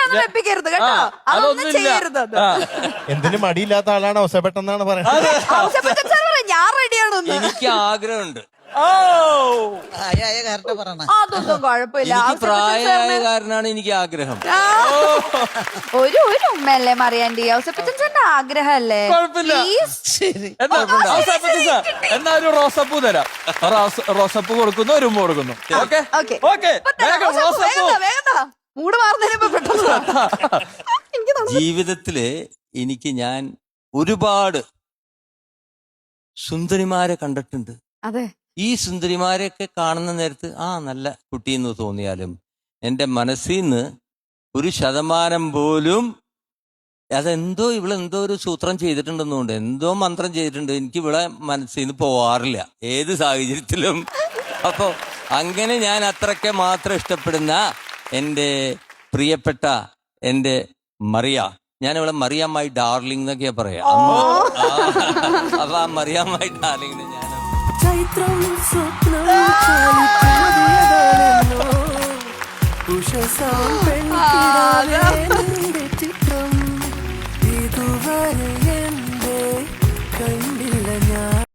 അങ്ങനെയൊന്നും വെപ്പിക്കരുത് കേട്ടോ. അതൊന്നും ചെയ്യരുത്. എന്തിനും മടിയില്ലാത്ത ആളാണ് ഔസേപ്പെട്ടെന്നാണ് പറയുന്നത്. ഞാൻ റെഡിയാണെന്ന്. എനിക്ക് ആഗ്രഹമുണ്ട്. അതൊന്നും കുഴപ്പമില്ല. പ്രായമായ കാരനാണ് എനിക്ക് ആഗ്രഹം. ഒരു ഉമ്മയല്ലേ മറിയാണ്ടി? ഔസേപ്പച്ചന്റെ ആഗ്രഹമല്ലേ? എന്നാ ഒരു റോസപ്പൂ തരാം. റോസപ്പൂ കൊടുക്കുന്നു, ഒരു ഉമ്മ കൊടുക്കുന്നു. മൂട് മാറുന്നതിന് ജീവിതത്തില് എനിക്ക് ഞാൻ ഒരുപാട് സുന്ദരിമാരെ കണ്ടിട്ടുണ്ട്. അതെ. ഈ സുന്ദരിമാരെയൊക്കെ കാണുന്ന നേരത്ത് നല്ല കുട്ടിയെന്ന് തോന്നിയാലും എൻ്റെ മനസ്സിൽ നിന്ന് 1% പോലും അതെന്തോ ഇവളെന്തോ ഒരു സൂത്രം ചെയ്തിട്ടുണ്ടെന്നുണ്ട്, എന്തോ മന്ത്രം ചെയ്തിട്ടുണ്ട്, എനിക്ക് ഇവിടെ മനസ്സിൽ നിന്ന് പോവാറില്ല ഏത് സാഹചര്യത്തിലും. അപ്പോൾ അങ്ങനെ ഞാൻ അത്രയ്ക്ക് മാത്രം ഇഷ്ടപ്പെടുന്ന എൻ്റെ പ്രിയപ്പെട്ട എൻ്റെ മറിയ, ഞാൻ ഇവിടെ മറിയ മൈ ഡാർലിംഗ് എന്നൊക്കെയാ പറയാ. അപ്പൊ ആ മറിയ മൈ ഡാർലിംഗിന് ഞാൻ